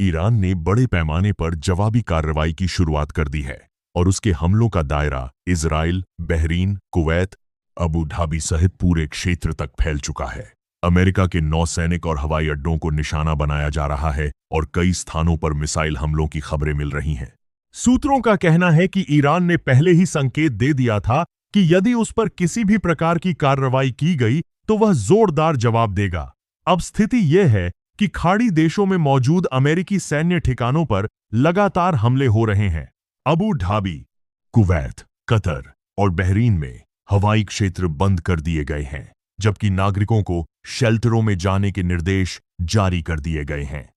Iran ने बड़े पैमाने पर जवाबी कार्रवाई की शुरुआत कर दी है और उसके हमलों का दायरा Israel, Bahrain, Kuwait, Abu Dhabi सहित पूरे क्षेत्र तक फैल चुका है। अमेरिका के नौसैनिक और हवाई अड्डों को निशाना बनाया जा रहा है और कई स्थानों पर मिसाइल हमलों की खबरें मिल रही हैं। सूत्रों का कहना है कि ईरान ने पहले ही संकेत दे दिया था कि यदि उस पर किसी भी प्रकार की कार्रवाई की गई तो वह जोरदार जवाब देगा। अब स्थिति यह है कि खाड़ी देशों में मौजूद अमेरिकी सैन्य ठिकानों पर लगातार हमले हो रहे हैं। अबू धाबी, कुवैत, कतर और बहरीन में हवाई क्षेत्र बंद कर दिए गए हैं, जबकि नागरिकों को शेल्टरों में जाने के निर्देश जारी कर दिए गए हैं।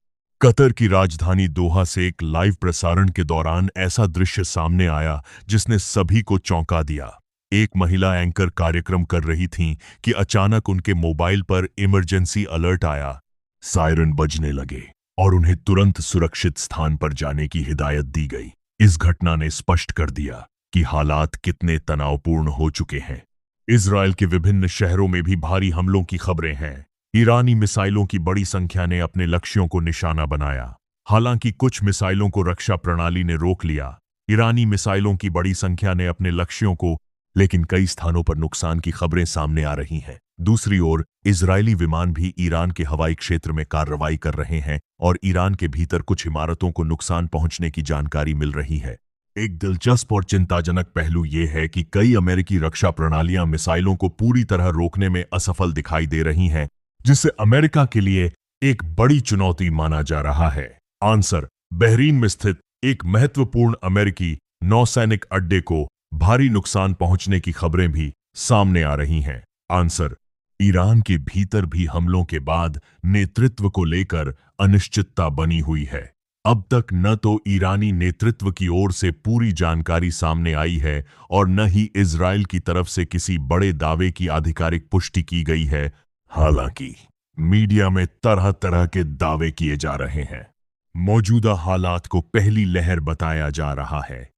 कतर की राजधानी दोहा से एक लाइव प्रसारण के दौरान ऐसा दृश्य सामने आया जिसने सभी को चौंका दिया। एक महिला एंकर कार्यक्रम कर रही थीं कि अचानक उनके मोबाइल पर इमरजेंसी अलर्ट आया। सायरन बजने लगे और उन्हें तुरंत सुरक्षित स्थान पर जाने की हिदायत दी गई। इस घटना ने स्पष्ट कर दिया कि हालात कितने तनावपूर्ण हो चुके हैं। इजराइल के विभिन्न शहरों में भी भारी हमलों की खबरें हैं। ईरानी मिसाइलों की बड़ी संख्या ने अपने लक्ष्यों को निशाना बनाया। हालांकि कुछ मिसाइलों को रक्षा प्रणाली ने रोक लिया। ईरानी मिसाइलों की बड़ी संख्या ने अपने लक्ष्यों को, लेकिन कई स्थानों पर नुकसान की खबरें सामने आ रही हैं। दूसरी ओर इजरायली विमान भी ईरान के हवाई क्षेत्र में कार्रवाई कर रहे हैं और ईरान के भीतर कुछ इमारतों को नुकसान पहुंचने की जानकारी मिल रही है। एक दिलचस्प और चिंताजनक पहलू यह है कि कई अमेरिकी रक्षा प्रणालियां मिसाइलों को पूरी तरह रोकने में असफल दिखाई दे रही हैं, जिसे अमेरिका के लिए एक बड़ी चुनौती माना जा रहा है। आंसर: बहरीन में स्थित एक महत्वपूर्ण अमेरिकी नौसैनिक अड्डे को भारी नुकसान पहुंचने की खबरें भी सामने आ रही हैं। आंसर: ईरान के भीतर भी हमलों के बाद नेतृत्व को लेकर अनिश्चितता बनी हुई है। अब तक न तो ईरानी नेतृत्व की ओर से पूरी जानकारी सामने आई है और न ही इजराइल की तरफ से किसी बड़े दावे की आधिकारिक पुष्टि की गई है। हालांकि मीडिया में तरह तरह के दावे किए जा रहे हैं। मौजूदा हालात को पहली लहर बताया जा रहा है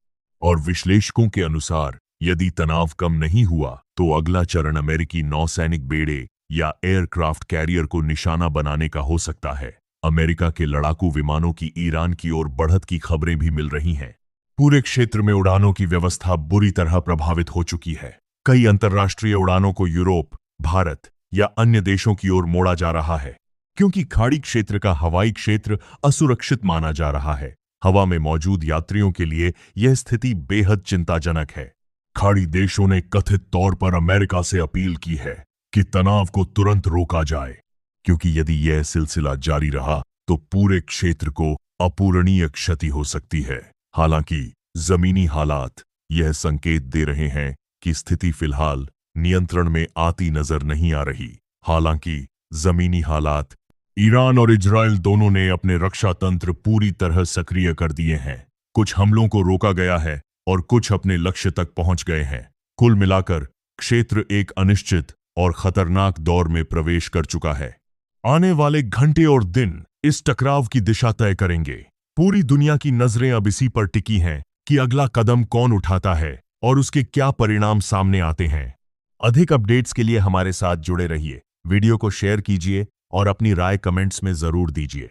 और विश्लेषकों के अनुसार यदि तनाव कम नहीं हुआ तो अगला चरण अमेरिकी नौसैनिक बेड़े या एयरक्राफ्ट कैरियर को निशाना बनाने का हो सकता है। अमेरिका के लड़ाकू विमानों की ईरान की ओर बढ़त की खबरें भी मिल रही हैं। पूरे क्षेत्र में उड़ानों की व्यवस्था बुरी तरह प्रभावित हो चुकी है। कई अंतर्राष्ट्रीय उड़ानों को यूरोप, भारत या अन्य देशों की ओर मोड़ा जा रहा है, क्योंकि खाड़ी क्षेत्र का हवाई क्षेत्र असुरक्षित माना जा रहा है। हवा में मौजूद यात्रियों के लिए यह स्थिति बेहद चिंताजनक है। खाड़ी देशों ने कथित तौर पर अमेरिका से अपील की है कि तनाव को तुरंत रोका जाए, क्योंकि यदि यह सिलसिला जारी रहा तो पूरे क्षेत्र को अपूरणीय क्षति हो सकती है। हालांकि जमीनी हालात यह संकेत दे रहे हैं कि स्थिति फिलहाल नियंत्रण में आती नजर नहीं आ रही। हालांकि जमीनी हालात ईरान और इजराइल दोनों ने अपने रक्षा तंत्र पूरी तरह सक्रिय कर दिए हैं। कुछ हमलों को रोका गया है और कुछ अपने लक्ष्य तक पहुंच गए हैं। कुल मिलाकर क्षेत्र एक अनिश्चित और खतरनाक दौर में प्रवेश कर चुका है। आने वाले घंटे और दिन इस टकराव की दिशा तय करेंगे। पूरी दुनिया की नजरें अब इसी पर टिकी हैं कि अगला कदम कौन उठाता है और उसके क्या परिणाम सामने आते हैं। अधिक अपडेट्स के लिए हमारे साथ जुड़े रहिए। वीडियो को शेयर कीजिए और अपनी राय कमेंट्स में जरूर दीजिए।